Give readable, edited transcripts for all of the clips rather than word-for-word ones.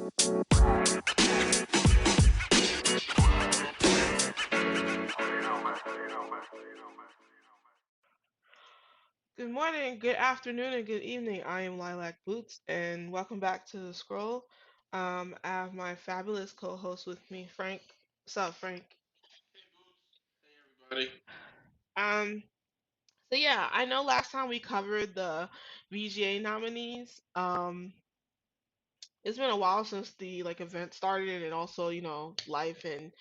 Good morning, good afternoon, and good evening. I am Lilac Boots, and welcome back to the Scroll. I have my fabulous co-host with me, Frank. What's up, Frank? Buddy. Um, so yeah, I know last time we covered the VGA nominees. It's been a while since the event started, and also life and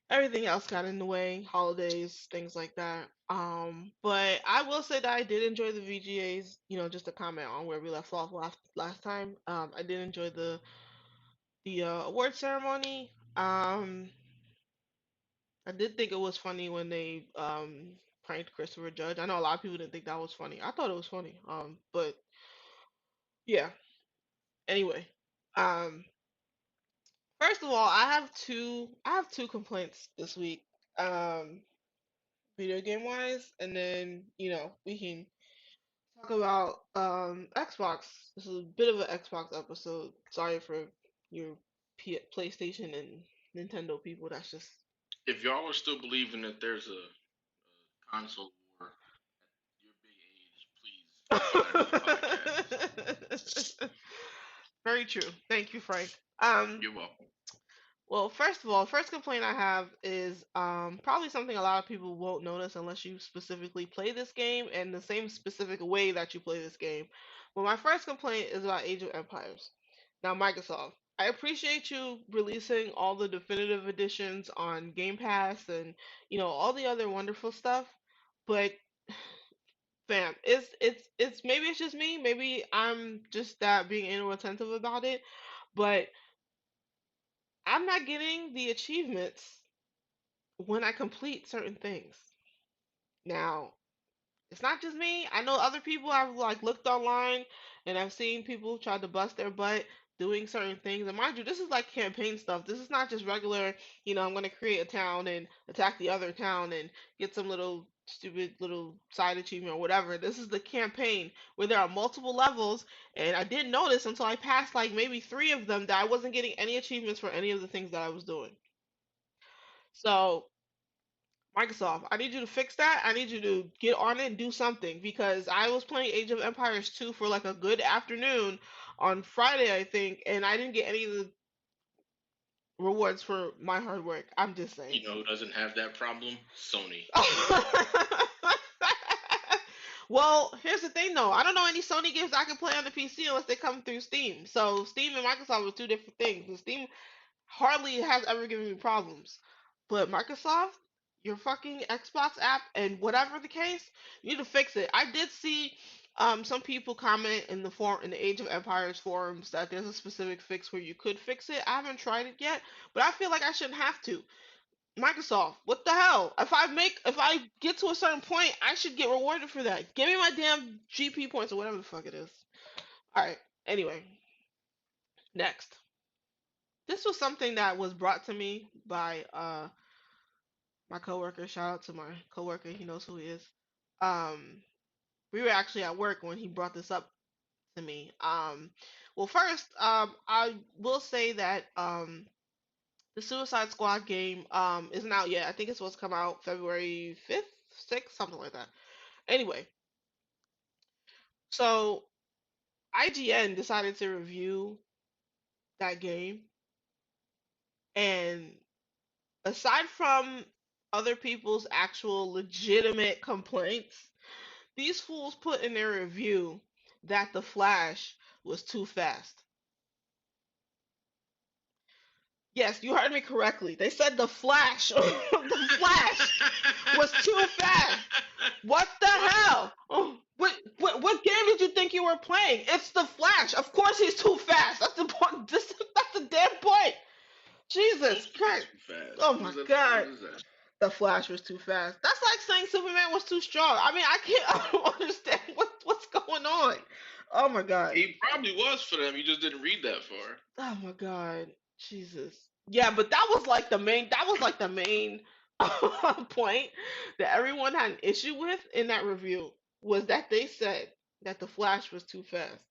everything else got in the way, holidays, things like that. But I will say that I did enjoy the VGAs. Just to comment on where we left off last time. I did enjoy the award ceremony. I did think it was funny when they pranked Christopher Judge. I know a lot of people didn't think that was funny. I thought it was funny. But yeah. Anyway, um, first of all, I have two complaints this week. Um, video game wise, and then we can talk about Xbox. This is a bit of an Xbox episode. Sorry for your PlayStation and Nintendo people. That's just If y'all are still believing that there's a console war at your big age, please find another podcast. very true. Thank you, Frank. You're welcome. Well, first of all, first complaint I have is probably something a lot of people won't notice unless you specifically play this game and the same specific way that you play this game. But my first complaint is about Age of Empires. Now, Microsoft, I appreciate you releasing all the definitive editions on Game Pass and all the other wonderful stuff, but fam, it's maybe it's just me, maybe I'm just that being inattentive about it, but I'm not getting the achievements when I complete certain things. Now, it's not just me. I know other people I've looked online and I've seen people try to bust their butt doing certain things. And mind you, this is like campaign stuff. This is not just regular, I'm gonna create a town and attack the other town and get some little stupid little side achievement or whatever. This is the campaign where there are multiple levels and I didn't notice until I passed like maybe three of them that I wasn't getting any achievements for any of the things that I was doing. So Microsoft, I need you to fix that. I need you to get on it and do something because I was playing Age of Empires 2 for like a good afternoon on Friday, I think, and I didn't get any of the rewards for my hard work. I'm just saying. You know who doesn't have that problem? Sony. Well, here's the thing though. I don't know any Sony games I can play on the PC unless they come through Steam. So Steam and Microsoft are two different things. And Steam hardly has ever given me problems. But Microsoft, your fucking Xbox app and whatever the case, you need to fix it. I did see some people comment in the Age of Empires forums that there's a specific fix where you could fix it. I haven't tried it yet, but I feel like I shouldn't have to. Microsoft, what the hell? If I get to a certain point, I should get rewarded for that. Give me my damn GP points or whatever the fuck it is. Alright, anyway, next. This was something that was brought to me by my coworker. Shout out to my coworker. He knows who he is. Um, we were actually at work when he brought this up to me. Well, first, I will say that the Suicide Squad game isn't out yet. I think it's supposed to come out February 5th, 6th, something like that. Anyway, so IGN decided to review that game, and aside from other people's actual legitimate complaints, these fools put in their review that the Flash was too fast. Yes, you heard me correctly. They said the Flash, the Flash was too fast. What the What? hell? Oh, what game did you think you were playing? It's the Flash. Of course he's too fast. That's the point. That's the damn point. Jesus Supposed to be Christ. too fast. Oh What my is that? God. What is that? The Flash was too fast. That's like saying Superman was too strong. I mean, I can't. I don't understand what's going on. Oh my God. He probably was for them. You just didn't read that far. Oh my God. Jesus. Yeah, but that was like the main. That was like the main point that everyone had an issue with in that review was that they said that the Flash was too fast.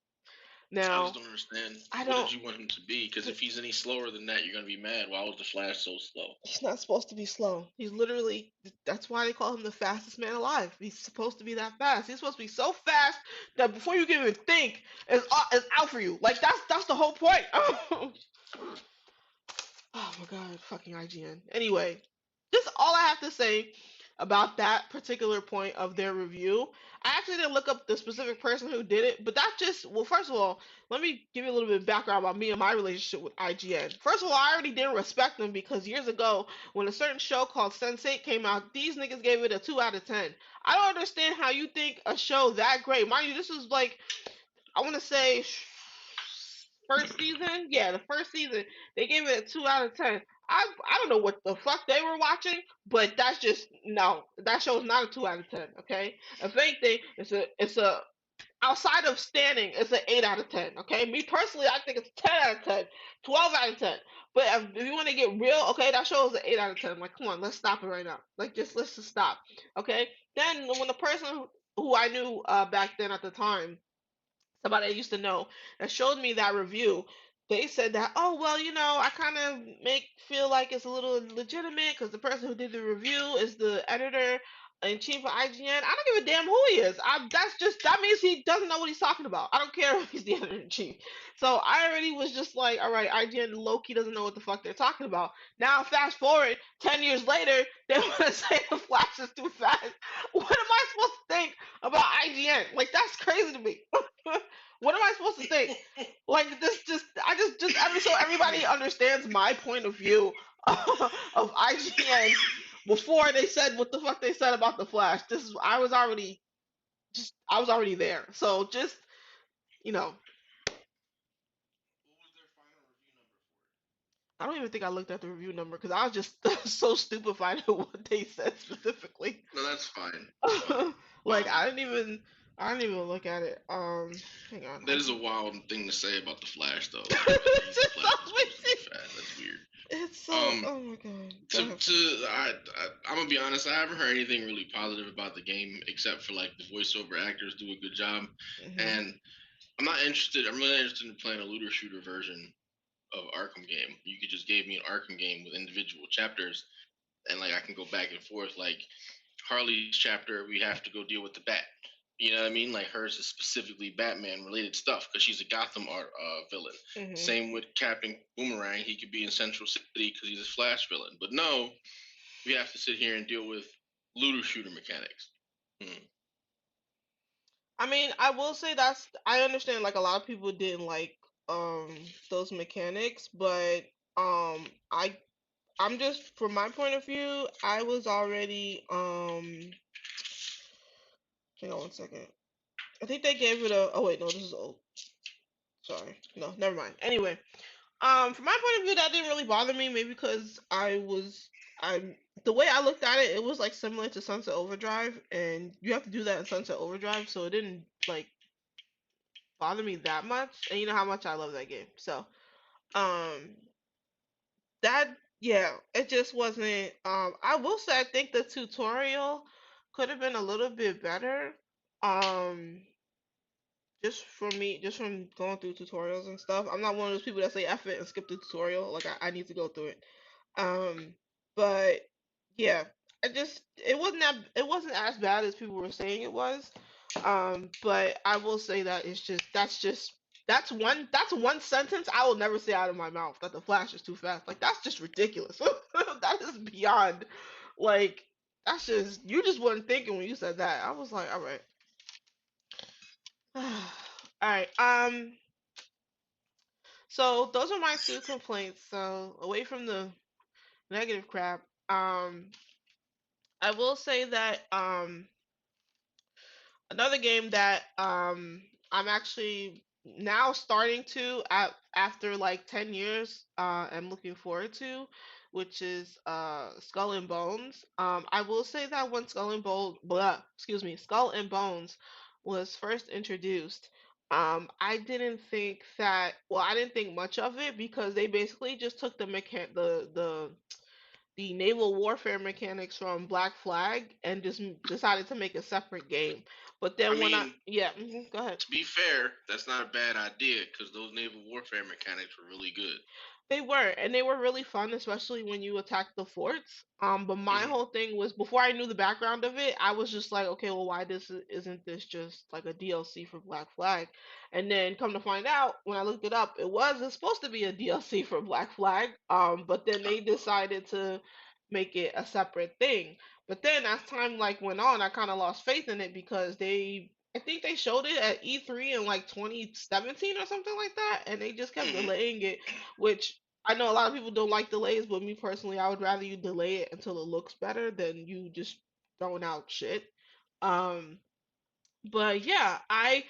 I just Now, don't understand. I What did don't. you want him to be? Because if he's any slower than that, you're gonna be mad. Why was the Flash so slow? He's not supposed to be slow. He's literally. That's why they call him the fastest man alive. He's supposed to be that fast. He's supposed to be so fast that before you can even think, it's out for you. Like that's the whole point. Oh my god, fucking IGN. Anyway, just all I have to say about that particular point of their review. I actually didn't look up the specific person who did it, but that just, well, first of all, let me give you a little bit of background about me and my relationship with IGN. First of all, I already didn't respect them because years ago, when a certain show called Sense8 came out, these niggas gave it a 2 out of 10. I don't understand how you think a show that great, mind you, this was like I want to say first season. Yeah, the first season they gave it a 2 out of 10. I don't know what the fuck they were watching, but that's just no. That show's not a 2 out of 10. Okay, if anything, it's a outside of standing, it's an 8 out of 10. Okay, me personally, I think it's 10 out of 10, 12 out of 10. But if you want to get real, okay, that show is an 8 out of 10. Like, come on, let's stop it right now. Like, just let's just stop. Okay. Then when the person who I knew back then at the time, somebody I used to know that showed me that review, they said that, oh well, I kind of make feel like it's a little legitimate because the person who did the review is the editor in chief of IGN. I don't give a damn who he is. That means he doesn't know what he's talking about. I don't care if he's the editor in chief. So I already was just like, all right, IGN low key doesn't know what the fuck they're talking about. Now fast forward 10 years later, they want to say the Flash is too fast. What am I supposed to think about IGN? Like that's crazy to me. What am I supposed to think? Like this, so everybody understands my point of view of IGN before they said what the fuck they said about the Flash. I was already there. So just you know, What was their final review number for it? I don't even think I looked at the review number because I was just so stupefied at what they said specifically. No, that's fine. That's fine. Like I didn't even look at it. Hang on, That is a wild thing to say about the Flash, though. Like, it's the just Flash is supposed to be so fast. That's weird. It's so. Um, Oh my god. Go to ahead. I'm gonna be honest. I haven't heard anything really positive about the game except for like the voiceover actors do a good job, Hmm. and I'm not interested. I'm really interested in playing a looter shooter version of Arkham game. You could just give me an Arkham game with individual chapters, and like I can go back and forth. Like Harley's chapter, we have to go deal with the Bat. You know what I mean? Like hers is specifically Batman related stuff because she's a Gotham art villain. Hmm. Same with Captain Boomerang; he could be in Central City because he's a Flash villain. But no, we have to sit here and deal with looter shooter mechanics. Hmm. I mean, I will say I understand like a lot of people didn't like those mechanics, but I I'm just from my point of view, I was already hang on one second. I think they gave it a oh wait, no, this is old. Sorry. No, never mind. Anyway, from my point of view, that didn't really bother me. Maybe because I the way I looked at it, it was like similar to Sunset Overdrive, and you have to do that in Sunset Overdrive, so it didn't like bother me that much. And you know how much I love that game, so um, that yeah, it just wasn't. I will say I think the tutorial could have been a little bit better. Um, just from going through tutorials and stuff. I'm not one of those people that say F it and skip the tutorial. Like I need to go through it. Um, but yeah, it wasn't as bad as people were saying it was. But I will say that that's one sentence I will never say out of my mouth that the Flash is too fast. Like that's just ridiculous. That is beyond like that's just you just weren't thinking when you said that. I was like, all right. All right. So those are my two complaints. So away from the negative crap, I will say that another game that I'm actually now starting to after like 10 years I'm looking forward to, which is Skull and Bones. I will say that when Skull and Bones was first introduced, I didn't think much of it because they basically just took the the naval warfare mechanics from Black Flag and just decided to make a separate game. But I then when I mean, yeah, go ahead. to be fair, that's not a bad idea because those naval warfare mechanics were really good. They were, and they were really fun, especially when you attacked the forts. But my Hmm. whole thing was before I knew the background of it, I was just like, okay, well, why isn't this just like a DLC for Black Flag? And then come to find out, when I looked it up, it was supposed to be a DLC for Black Flag. But then they decided to make it a separate thing. But then as time like went on, I kind of lost faith in it because I think they showed it at E3 in like 2017 or something like that, and they just kept Hmm. delaying it, which I know a lot of people don't like delays, but me personally, I would rather you delay it until it looks better than you just throwing out shit. Um, but yeah, I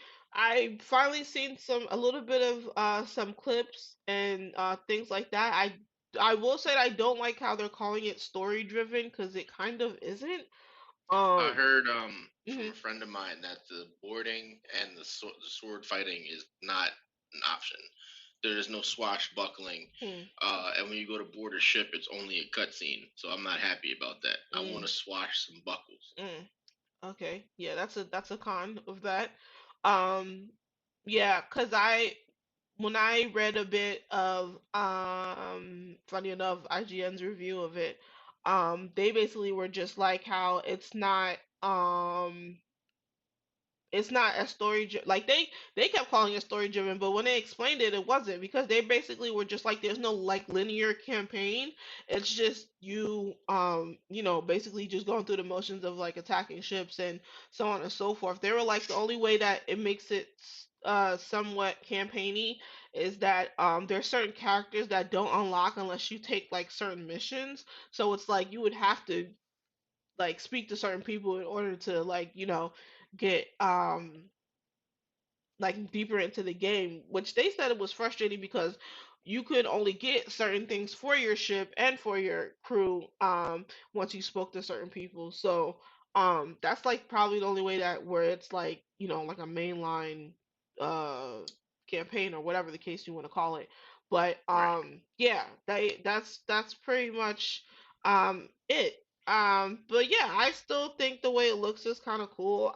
finally seen a little bit of some clips and things like that. I will say I don't like how they're calling it story driven because it kind of isn't. I Um, heard from mhm, a friend of mine that the boarding and the sword fighting is not an option. There is no swashbuckling, hmm, and when you go to board a ship, it's only a cutscene. So I'm not happy about that. I want mm, to swash some buckles. mm. Okay, yeah, that's a con of that. Um, yeah, 'cause when I read a bit of funny enough IGN's review of it, they basically were just like how it's not a like they kept calling it story driven, but when they explained it, it wasn't because they basically were just like there's no like linear campaign. It's just you basically just going through the motions of like attacking ships and so on and so forth. They were like the only way that it makes it somewhat campaigny is that there's certain characters that don't unlock unless you take like certain missions. So it's like you would have to like speak to certain people in order to like get like deeper into the game, which they said it was frustrating because you could only get certain things for your ship and for your crew once you spoke to certain people. So that's like probably the only way that where it's like, like a mainline uh campaign or whatever the case you want to call it. But Right. yeah, that's pretty much it. But yeah, I still think the way it looks is kind of cool.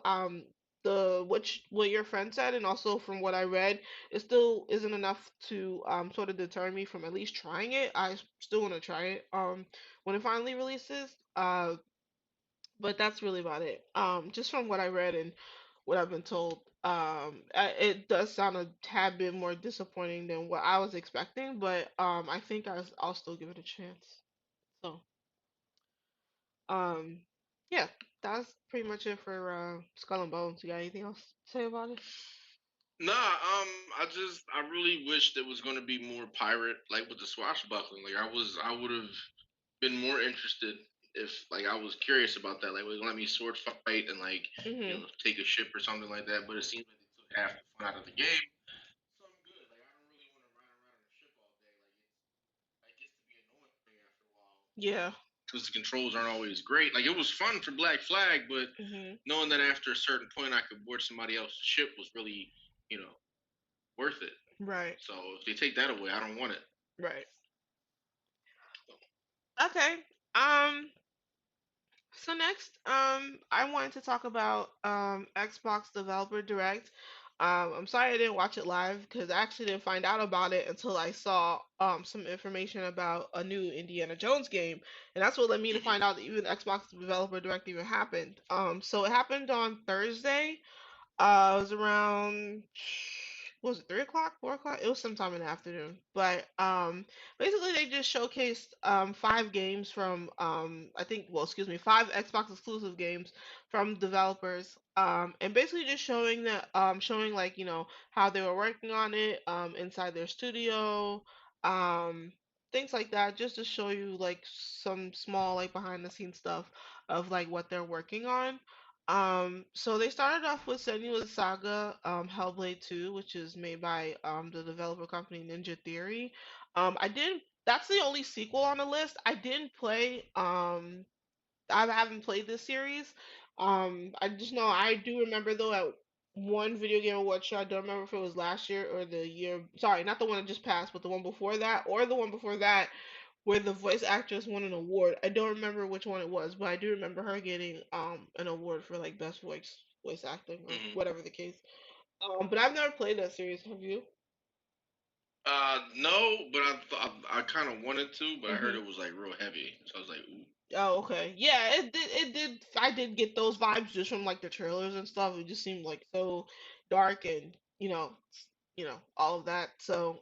What your friend said and also from what I read, it still isn't enough to sort of deter me from at least trying it. I still want to try it when it finally releases. But that's really about it. Just from what I read and what I've been told, it does sound a tad bit more disappointing than what I was expecting, but I think I'll still give it a chance. So, um, yeah, that's pretty much it for Skull and Bones. You got anything else to say about it? Nah, I really wish there was gonna be more pirate, like with the swashbuckling. Like I would have been more interested if like I was curious about that. Like, would let me sword fight and like Mhm. take a ship or something like that. But it seems like they took half the fun out of the game. So I'm good. Like I don't really want to ride around in a ship all day. Like it gets to be annoying after a while. Yeah. Because the controls aren't always great. Like it was fun for Black Flag, but Mhm. knowing that after a certain point I could board somebody else's ship was really, you know, worth it. Right. So if they take that away, I don't want it. Right. So, Okay. So next, I wanted to talk about Xbox Developer Direct. I'm sorry I didn't watch it live because I actually didn't find out about it until I saw some information about a new Indiana Jones game, and that's what led me to mhm. find out that even Xbox Developer Direct even happened. So it happened on Thursday. It was around, what was it 3 o'clock, 4 o'clock? It was sometime in the afternoon. But basically they just showcased five games from I think, well, excuse me, five Xbox exclusive games from developers. And basically just showing like how they were working on it inside their studio, um things like that, just to show you like some small like behind the scenes stuff of like what they're working on. So they started off with Senua's Saga, Hellblade 2, which is made by the developer company Ninja Theory. I didn't That's the only sequel on the list. I haven't played this series. I just know I do remember though at one video game award show, I don't remember if it was last year or the year, sorry, not the one that just passed, but the one before that or the one before that, where the voice actress won an award. I don't remember which one it was, but I do remember her getting an award for like best voice acting or Hmm. whatever the case. But I've never played that series. Have you? No, but I kind of wanted to, but I heard Mhm. it was like real heavy, so I was like, ooh. Oh, okay. Yeah, it did. It did. I did get those vibes just from like the trailers and stuff. It just seemed like so dark and all of that. So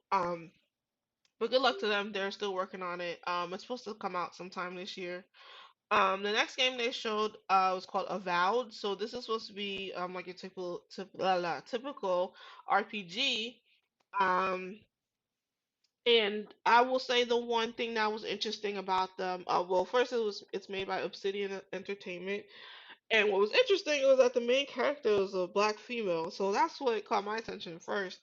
but good luck to them. They're still working on it. It's supposed to come out sometime this year. The next game they showed was called Avowed. So this is supposed to be like your typical RPG. Um, and I will say the one thing that was interesting about them, well, first it's made by Obsidian Entertainment, and what was interesting was that the main character was a black female, so that's what caught my attention first.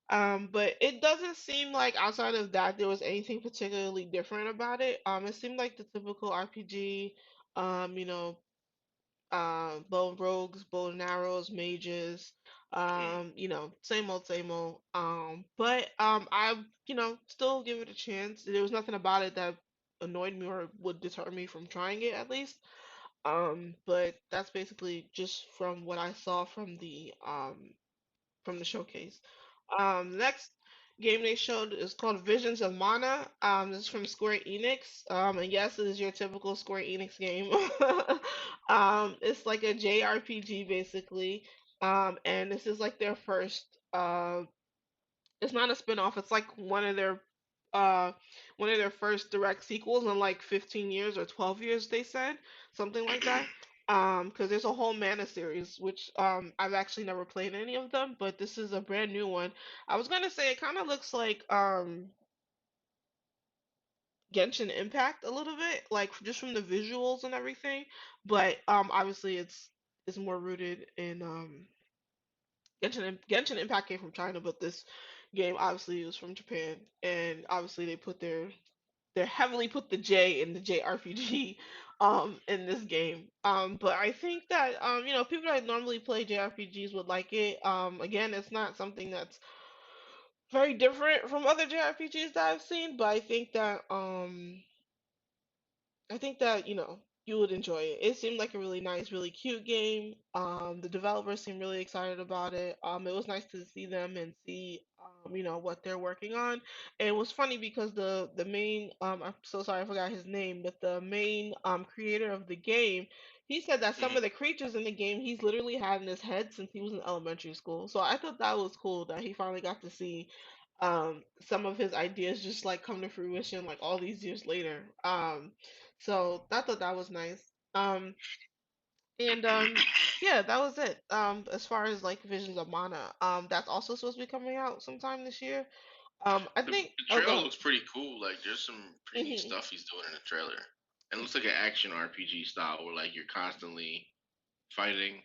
But it doesn't seem like outside of that there was anything particularly different about it. It seemed like the typical RPG, um, you know, bow and rogues, bow and arrows, mages, Mm. same old, same old. But I, still give it a chance. There was nothing about it that annoyed me or would deter me from trying it at least. But that's basically just from what I saw from the showcase. The next game they showed is called Visions of Mana. This is from Square Enix. And yes, it is your typical Square Enix game. It's like a JRPG basically. And this is like their first it's not a spin-off. It's like uh one of their first direct sequels in like 15 years or 12 years they said, something like that. Because there's a whole Mana series which I've actually never played any of them, but this is a brand new one. I was gonna say it kind of looks like Genshin Impact a little bit, like just from the visuals and everything, but obviously it's more rooted in Genshin Impact came from China, but this game obviously was from Japan, and obviously they heavily put the J in the JRPG in this game. But I think that people that normally play JRPGs would like it. Again, it's not something that's very different from other JRPGs that I've seen, but I think that you would enjoy it. It seemed like a really nice, really cute game. The developers seemed really excited about it. It was nice to see them and see what they're working on. And it was funny because the main I'm so sorry I forgot his name, but the main creator of the game, he said that some Hmm. of the creatures in the game he's literally had in his head since he was in elementary school. So I thought that was cool that he finally got to see some of his ideas just like come to fruition like all these years later. So I thought that was nice. Um, and yeah, that was it. As far as like Visions of Mana, that's also supposed to be coming out sometime this year. I think. The Oh, go trailer ahead. looks pretty cool. Like there's some pretty neat Hmm. stuff he's doing in the trailer. And it looks like an action RPG style where like you're constantly fighting,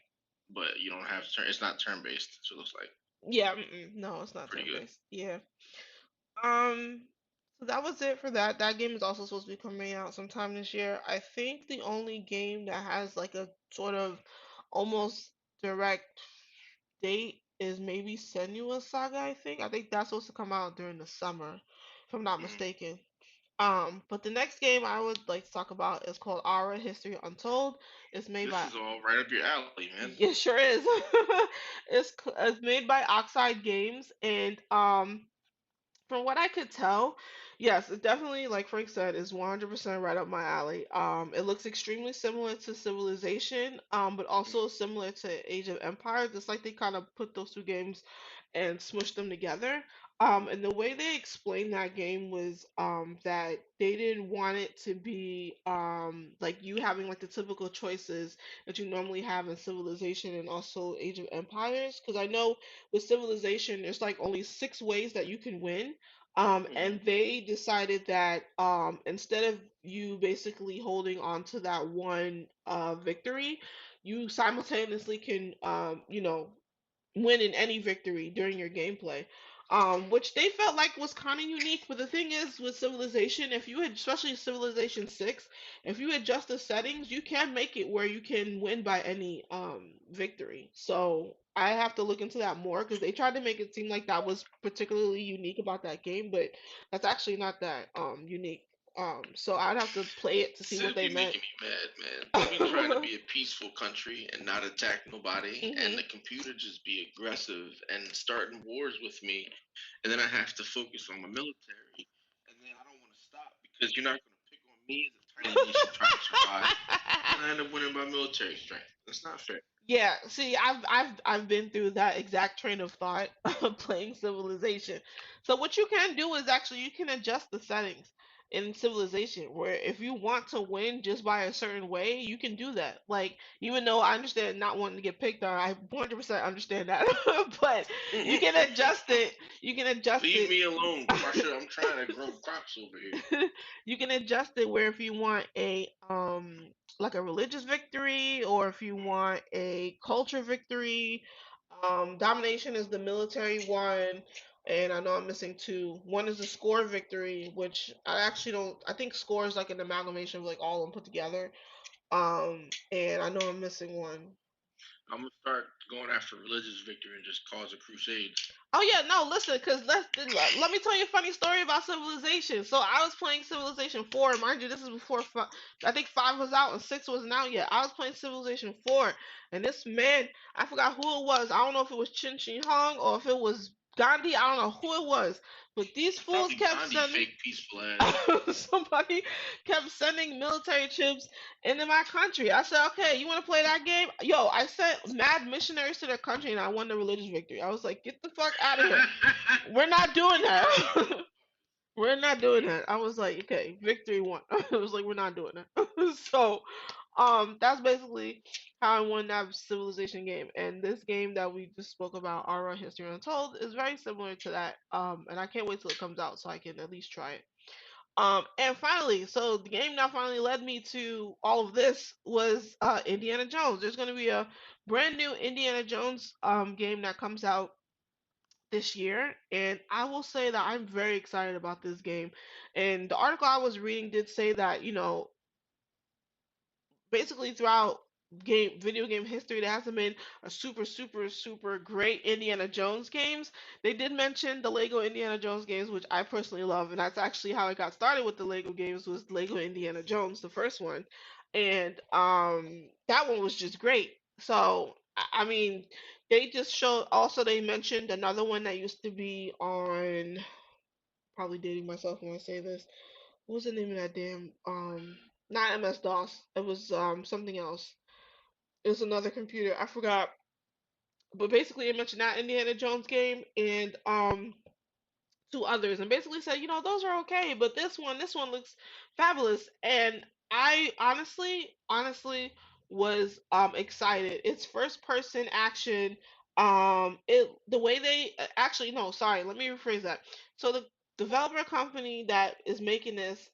but you don't have turn. It's not turn based, so it looks like Yeah, no, it's not pretty turn good. based. Yeah. Um, so that was it for that. That game is also supposed to be coming out sometime this year. I think the only game that has like a sort of almost direct date is maybe Senua's Saga, I think that's supposed to come out during the summer, if I'm not Mm. mistaken. But the next game I would like to talk about is called Aura History Untold. It's made This by is all right up your alley, man. it sure is. It's made by Oxide Games, and from what I could tell, yes, it definitely, like Frank said, is 100% right up my alley. It looks extremely similar to Civilization, but also similar to Age of Empires. It's like they kind of put those two games and smushed them together. And the way they explained that game was that they didn't want it to be like you having like the typical choices that you normally have in Civilization and also Age of Empires. Because I know with Civilization, there's like only 6 ways that you can win. Mm-hmm. And they decided that instead of you basically holding on to that one victory, you simultaneously can, win in any victory during your gameplay. Which they felt like was kind of unique. But the thing is, with Civilization, if you had, especially Civilization 6, if you adjust the settings, you can make it where you can win by any victory. So I have to look into that more because they tried to make it seem like that was particularly unique about that game, but that's actually not that unique. So I'd have to play it to see what Civ they be meant. making me mad, man. I be trying to be a peaceful country and not attack nobody, and Hmm. the computer just be aggressive and starting wars with me, and then I have to focus on my military, and then I don't want to stop because you're not going to pick on me as a tiny nation trying to survive, and I end up winning by military strength. That's not fair. Yeah, see, I've been through that exact train of thought of playing Civilization. So what you can do is actually you can adjust the settings in Civilization where if you want to win just by a certain way, you can do that. Like even though I understand not wanting to get picked on, I 100% understand that. But you can adjust it. You can adjust Leave it. me alone, Crusher. I'm trying to grow crops over here. You can adjust it where if you want a like a religious victory or if you want a culture victory. Domination is the military one, and I know I'm missing two. One is a score victory, which I actually don't. I think score is like an amalgamation of like all of them put together. And I know I'm missing one. I'm gonna start going after religious victory and just cause a crusade. Oh yeah, no, listen, cause let me tell you a funny story about Civilization. So I was playing Civilization 4. Mind you, this is before I think 5 was out and 6 wasn't out yet. I was playing Civilization 4, and this man, I forgot who it was. I don't know if it was Chin Chin Hong or if it was Gandhi. I don't know who it was, but these It's fools probably kept Gandhi, sending. fake peaceful ass. Somebody kept sending military troops into my country. I said, okay, you want to play that game? Yo, I sent mad missionaries to their country and I won the religious victory. I was like, get the fuck out of here. We're not doing that. We're not doing that. I was like, okay, victory won. I was like, we're not doing that. So, that's basically how I won that civilization game. And this game that we just spoke about, Aura History Untold, is very similar to that. And I can't wait till it comes out so I can at least try it. And finally, so the game that finally led me to all of this was Indiana Jones. There's going to be a brand new Indiana Jones game that comes out this year, and I will say that I'm very excited about this game. And the article I was reading did say that, basically throughout video game history there hasn't been a super great Indiana Jones games. They did mention the Lego Indiana Jones games, which I personally love, and that's actually how I got started with the Lego games was Lego Indiana Jones, the first one. And that one was just great. So I mean, they just showed also they mentioned another one that used to be on, probably dating myself when I say this. What was the name of that damn not MS DOS. It was something else. It was another computer. I forgot. But basically it mentioned that Indiana Jones game and two others and basically said, those are okay, but this one looks fabulous. And I honestly was excited. It's first person action. It the way they actually no, sorry, let me rephrase that. So the developer company that is making this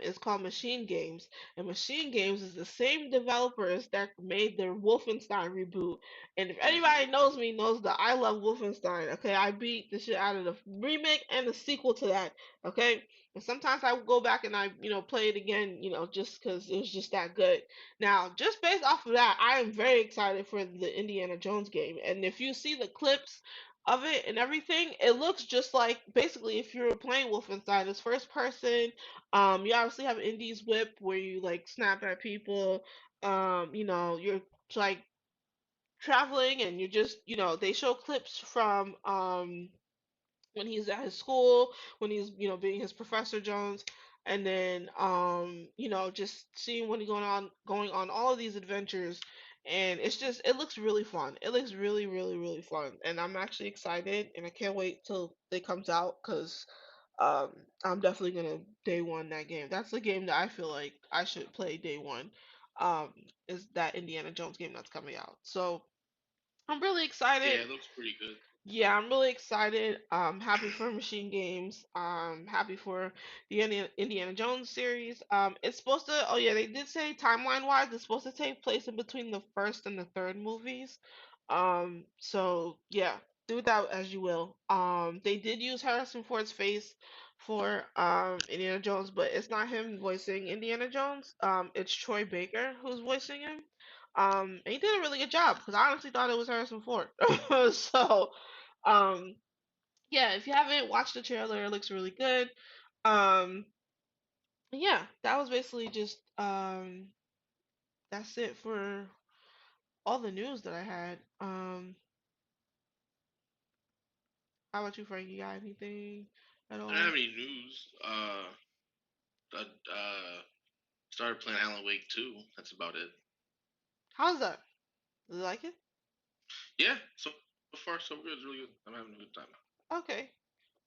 is called Machine Games, and Machine Games is the same developers that made the Wolfenstein reboot. And if Hmm. anybody knows me, knows that I love Wolfenstein. Okay, I beat the shit out of the remake and the sequel to that. Okay, and sometimes I go back and I, play it again, just because it was just that good. Now, just based off of that, I am very excited for the Indiana Jones game. And if you see the clips of it and everything, it looks just like basically if you're playing Wolfenstein, it's first person. You obviously have Indy's whip where you like snap at people. You're like traveling and you're just they show clips from when he's at his school, when he's being his Professor Jones, and then just seeing what he's going on all of these adventures. And it looks really fun. It looks really fun, and I'm actually excited and I can't wait till it comes out because um I'm definitely gonna day one that game. That's the game that I feel like I should play day one. um is that Indiana Jones game that's coming out. So I'm really excited. Yeah, it looks pretty good. Yeah, I'm really excited. Happy for Machine Games. Happy for the Indiana Jones series. It's supposed to. Oh yeah, they did say timeline wise, it's supposed to take place in between the first and the third movies. So yeah, do that as you will. They did use Harrison Ford's face for Indiana Jones, but it's not him voicing Indiana Jones. It's Troy Baker who's voicing him. And he did a really good job because I honestly thought it was Harrison Ford. So, um, yeah, if you haven't watched the trailer, it looks really good. Um, Yeah, that was basically just that's it for all the news that I had. How about you, Frank? You got anything at I don't all? have any news. I started playing Alan Wake 2. That's about it. How's that? You like it? Yeah, so far so good. It's really good. I'm having a good time. Okay.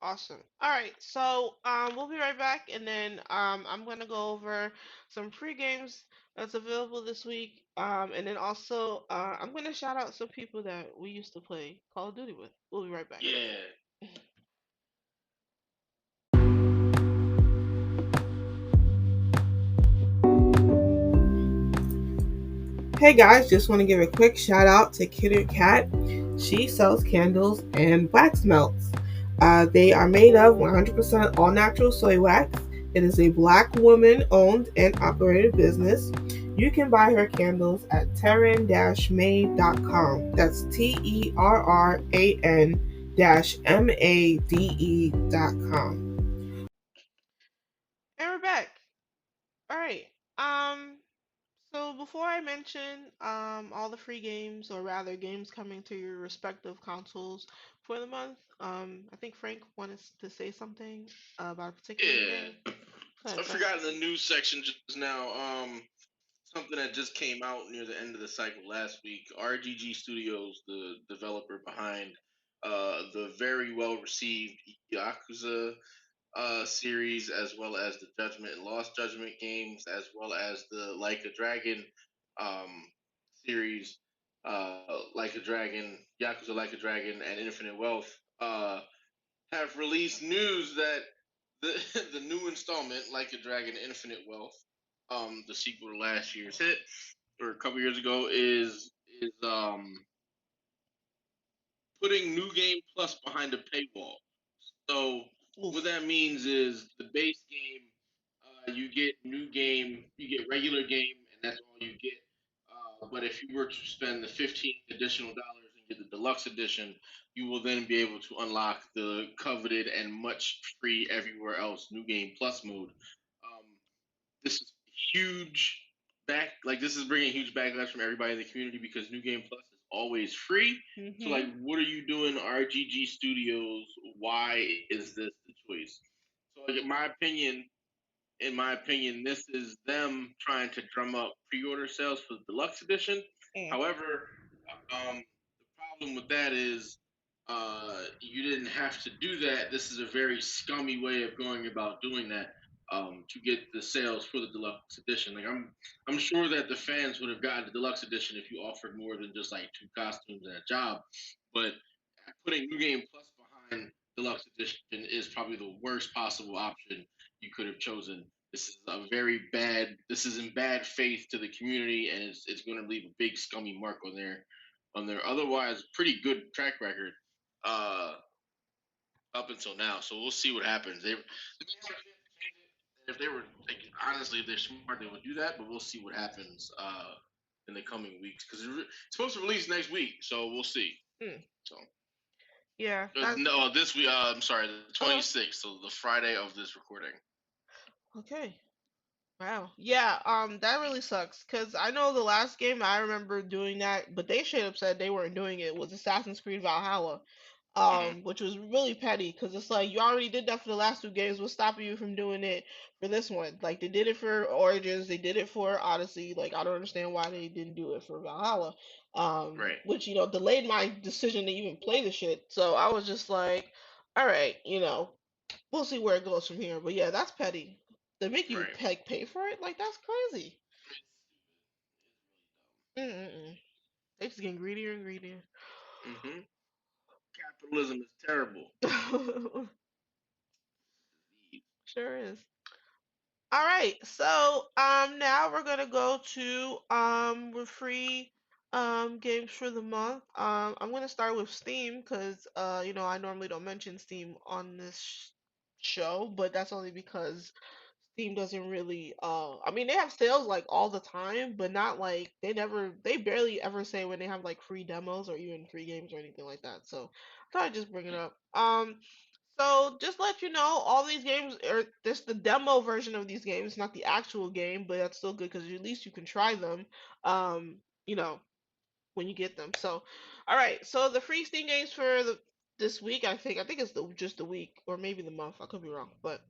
Awesome. All right, so we'll be right back, and then I'm gonna go over some free games that's available this week, and then also I'm gonna shout out some people that we used to play Call of Duty with. We'll be right back. Yeah. Hey guys, just want to give a quick shout out to Kidder Cat. She sells candles and wax melts. They are made of 100% all natural soy wax. It is a black woman owned and operated business. You can buy her candles at terran-made.com. That's TERRAN-MADE.com. And we're back. All right. So before I mention all the free games, or rather games coming to your respective consoles for the month, I think Frank wanted to say something about a particular game. Yeah. Go I ahead, Frank. forgot in the news section just now. Something that just came out near the end of the cycle last week. RGG Studios, the developer behind the very well received Yakuza series, as well as the Judgment and Lost Judgment games, as well as the Like a Dragon um, series, Like a Dragon, Yakuza Like a Dragon, and Infinite Wealth, have released news that the new installment, Like a Dragon Infinite Wealth, the sequel to last year's hit or a couple years ago, is putting New Game Plus behind a paywall. So what Oof. that means is the base game, you get new game, you get regular game, and that's all you get. But if you were to spend the 15 additional dollars and get the deluxe edition, you will then be able to unlock the coveted and much free everywhere else new game plus mode. This is huge this is bringing huge backlash from everybody in the community because new game plus is always free. So like, Mhm. what are you doing, RGG Studios? Why is this the choice? So like, in my opinion, this is them trying to drum up pre-order sales for the deluxe edition. Mm. However, the problem with that is you didn't have to do that. This is a very scummy way of going about doing that to get the sales for the deluxe edition. Like I'm sure that the fans would have gotten the deluxe edition if you offered more than just like two costumes and a job, but putting New Game Plus behind Deluxe Edition is probably the worst possible option you could have chosen. This is a very bad. This is in bad faith to the community, and it's going to leave a big scummy mark on their otherwise pretty good track record up until now. So we'll see what happens. If they were like, honestly, if they're smart, they would do that. But we'll see what happens in the coming weeks because it's supposed to release next week. So we'll see. Mm. So Yeah. That's no, this week. I'm sorry, the okay. 26th, so the Friday of this recording. Okay. Wow. Yeah, that really sucks because I know the last game I remember doing that, but they straight up said they weren't doing it was Assassin's Creed Valhalla. Hmm. Which was really petty because it's like you already did that for the last two games. What's stopping you from doing it for this one? Like they did it for Origins, they did it for Odyssey. Like I don't understand why they didn't do it for Valhalla. Right, Which delayed my decision to even play the shit. So I was just like, all right, we'll see where it goes from here. But yeah, that's petty. They make you right. pay for it? Like that's crazy. Mm-mm-mm. They just getting greedier and greedier. Hmm. Capitalism is terrible. Sure is. All right, so now we're gonna go to with free games for the month. I'm gonna start with Steam because I normally don't mention Steam on this show, but that's only because Steam doesn't really I mean they have sales like all the time, but not like they barely ever say when they have like free demos or even free games or anything like that. So I thought I'd just bring it up. So just let you know, all these games are this the demo version of these games, not the actual game, but that's still good because at least you can try them. Um, you know, when you get them. So, all right. So the free Steam games for this week, I think it's just the week or maybe the month. I could be wrong, but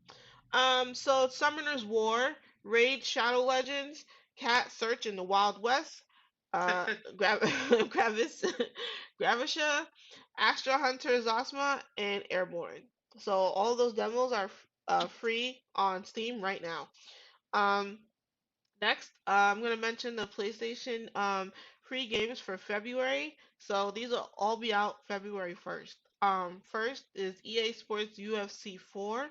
so Summoner's War, Raid Shadow Legends, Cat Search in the Wild West, Gravis, Gravisha, Astra Hunter Zosma, and Airborne. So all of those demos are free on Steam right now. Um, Next, I'm gonna mention the PlayStation free games for February. So these will all be out February 1st. First is EA Sports UFC 4.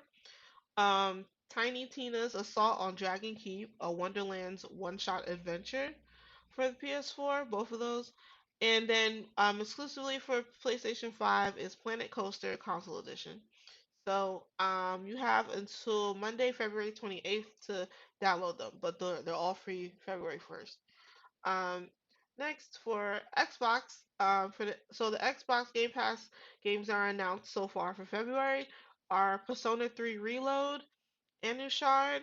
Tiny Tina's Assault on Dragon Keep, a Wonderland's one-shot adventure for the PS4, both of those. And then exclusively for PlayStation 5 is Planet Coaster Console Edition. So you have until Monday, February 28th to download them, but they're all free February 1st. Um, Next for Xbox, so the Xbox Game Pass games are announced so far for February are Persona 3 Reload, Anushard,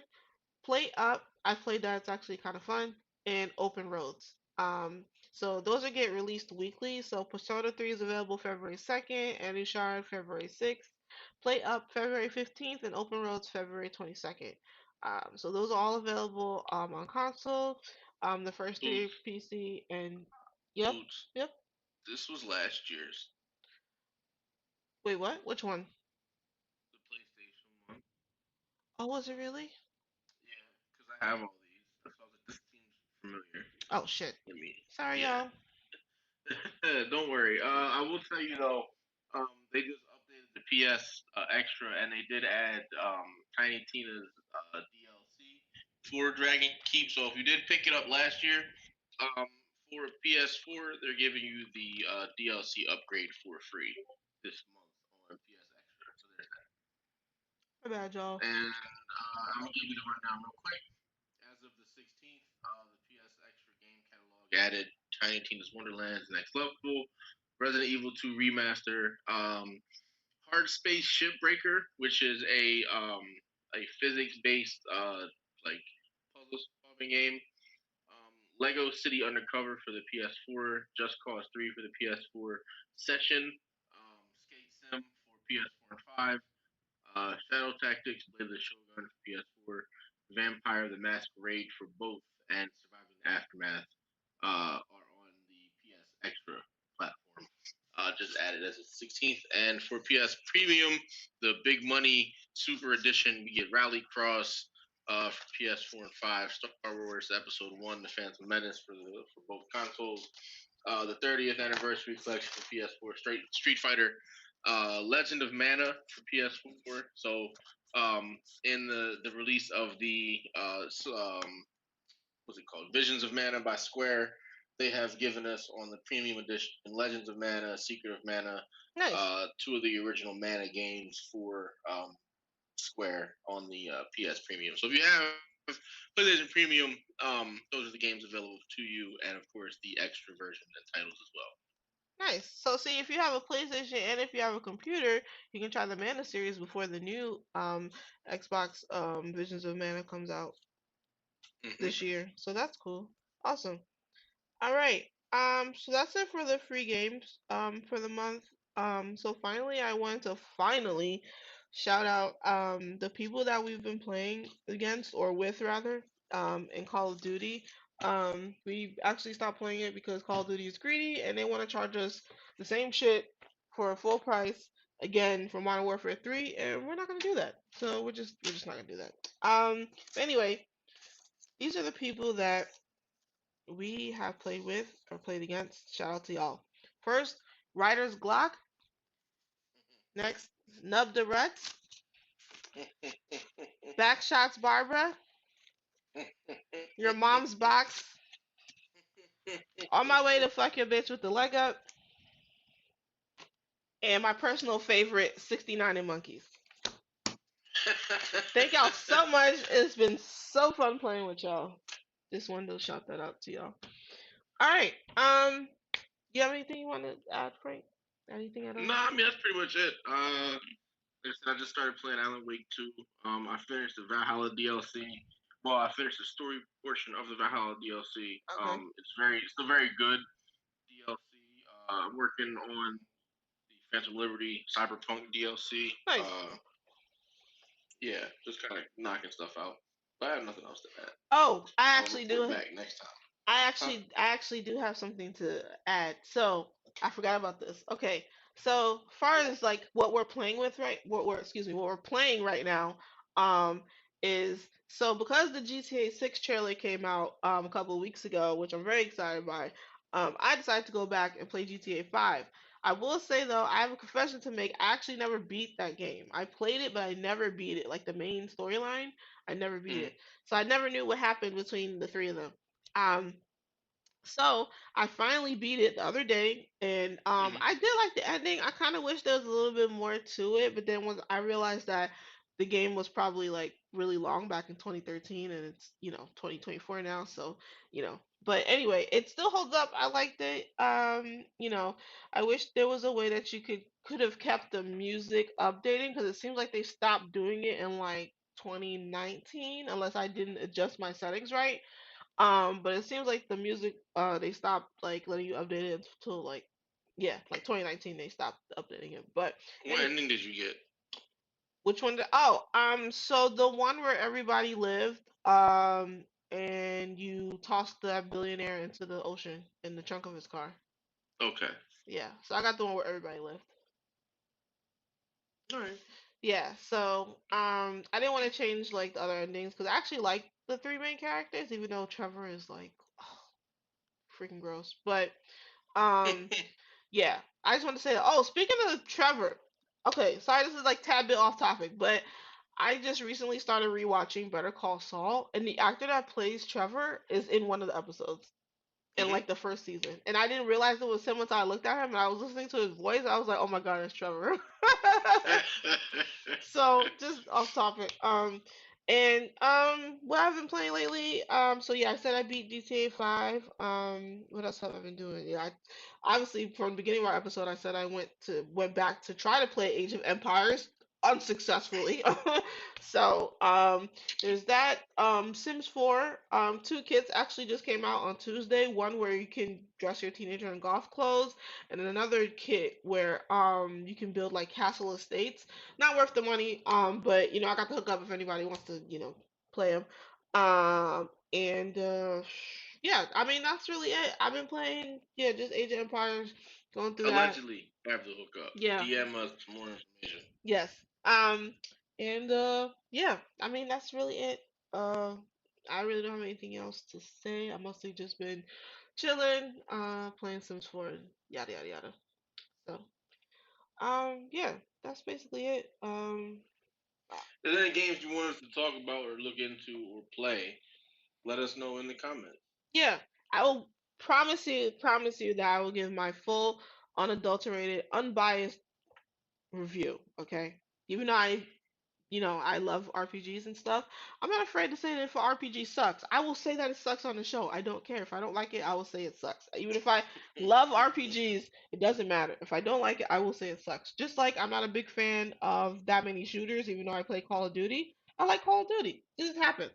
Play Up. I played that; it's actually kind of fun, and Open Roads. So those are get released weekly. So Persona 3 is available February 2nd, Anushard February 6th, Play Up February 15th, and Open Roads February 22nd. So those are all available on console. The first three Boots, PC and yep, boots. yep. This was last year's, Wait, what? Which one? the PlayStation one. Oh, was it really? Yeah, because I have all these. That's why I was like, this seems familiar. Oh shit. Let me. Sorry, Yeah. y'all. Don't worry. I will tell you though, they just updated the PS Extra, and they did add Tiny Tina's DLC for Dragon Keep. So if you did pick it up last year, um, for PS4, they're giving you the DLC upgrade for free this month on PS Extra. So there's that. My bad, y'all. And I'm gonna give you the rundown real quick. As of the 16th, the PS Extra game catalog added Tiny Tina's Wonderland's Next Level, Resident Evil 2 Remaster, Hard Space Shipbreaker, which is a physics based like puzzle solving game. Lego City Undercover for the PS4, Just Cause 3 for the PS4, Session, Skate Sim for PS4 and 5, Shadow Tactics, Blade of the Shogun for PS4, Vampire the Masquerade for both, and Surviving the Aftermath are on the PS Extra platform. Just added as a 16th. And for PS Premium, the Big Money Super Edition, we get Rally Cross for PS4 and 5, Star Wars Episode 1, The Phantom Menace for both consoles, the 30th anniversary collection for PS4, Street Fighter, Legend of Mana for PS4. So, in the release of the what's it called, Visions of Mana by Square, they have given us on the premium edition Legends of Mana, Secret of Mana, Nice. two of the original Mana games for Square on the PS Premium. So if you have PlayStation Premium, those are the games available to you, and of course the extra version and titles as well. Nice. So see, if you have a PlayStation and if you have a computer, you can try the Mana series before the new Xbox Visions of Mana comes out this Hmm. year. So that's cool. Awesome. All right. So that's it for the free games for the month. So finally I want to finally shout out the people that we've been playing against or with rather in Call of Duty. We actually stopped playing it because Call of Duty is greedy and they want to charge us the same shit for a full price again for Modern Warfare 3 and we're not going to do that. So we're just not going to do that. But anyway, these are the people that we have played with or played against. Shout out to y'all. First, Riders Glock. Next, Nub the Ruts. Backshots Barbara. Your mom's box. On my way to fuck your bitch with the leg up. And my personal favorite, 69 and Monkeys. Thank y'all so much. It's been so fun playing with y'all. Just wanted to shout that out to y'all. Alright. You have anything you want to add, Frank? Anything at all? Nah, I mean that's pretty much it. Like I said, I just started playing Alan Wake 2. I finished the Valhalla DLC. Well, I finished the story portion of the Valhalla DLC. Okay. It's a very good DLC. I'm working on the Phantom Liberty Cyberpunk DLC. Nice. Yeah, just kind of knocking stuff out. But I have nothing else to add. Oh, I I'll actually report do. back next time. I Huh? actually I actually do have something to add. So I forgot about this. Okay. So far as like what we're playing with right what we're excuse me, what we're playing right now, is so because the GTA 6 trailer came out a couple of weeks ago, which I'm very excited by, I decided to go back and play GTA 5. I will say though, I have a confession to make. I actually never beat that game. I played it, but I never beat it. Like the main storyline, I never beat Mm, it. So I never knew what happened between the three of them. Um, so I finally beat it the other day, and mm, I did like the ending. I kind of wish there was a little bit more to it, but then once I realized that the game was probably like really long back in 2013, and it's 2024 now, so you know. But anyway, it still holds up. I liked it. I wish there was a way that you could have kept the music updating because it seems like they stopped doing it in like 2019, unless I didn't adjust my settings right. But it seems like the music they stopped like letting you update it until like yeah, like 2019 they stopped updating it. But what any ending did you get? which one did, so the one where everybody lived and you tossed that billionaire into the ocean in the trunk of his car. Okay. Yeah. So I got the one where everybody lived. All right. Yeah, so I didn't want to change like the other endings because I actually like the three main characters, even though Trevor is like freaking gross. But um yeah, I just want to say that. Oh, speaking of Trevor, okay, sorry, this is like tad bit off topic, but I just recently started rewatching Better Call Saul, and the actor that plays Trevor is in one of the episodes in Hmm. like the first season, and I didn't realize it was him until I looked at him and I was listening to his voice. I was like, oh my god, it's Trevor. So just off topic. And what I've been playing lately. So yeah, I said I beat GTA 5. What else have I been doing? Yeah, obviously from the beginning of our episode, I said I went back to try to play Age of Empires unsuccessfully. So there's that. Sims 4. Two kits actually just came out on Tuesday. One where you can dress your teenager in golf clothes, and then another kit where you can build like castle estates. Not worth the money. But I got the hookup if anybody wants to, play them. And yeah, I mean that's really it. I've been playing, yeah, just Age of Empires, going through that. Allegedly, have the hookup. Yeah, DM us more information. yes. And yeah, I mean that's really it. Uh, I really don't have anything else to say. I mostly just been chilling, playing Sims 4, and yada yada yada. So, yeah, that's basically it. If there's any games you want us to talk about or look into or play, let us know in the comments. Yeah, I will promise you that I will give my full, unadulterated, unbiased review. Okay, even though I love RPGs and stuff. I'm not afraid to say that if an RPG sucks, I will say that it sucks on the show. I don't care. If I don't like it, I will say it sucks. Even if I love RPGs, it doesn't matter. If I don't like it, I will say it sucks. Just like I'm not a big fan of that many shooters, even though I play Call of Duty. I like Call of Duty. It just happens.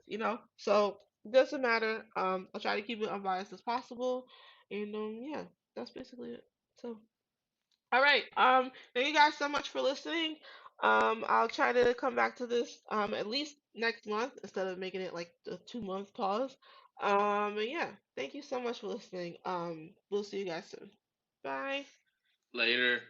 So it doesn't matter. I'll try to keep it unbiased as possible. And yeah, that's basically it. So all right. Thank you guys so much for listening. I'll try to come back to this at least next month instead of making it like a 2 month pause. And yeah, thank you so much for listening. We'll see you guys soon. Bye. Later.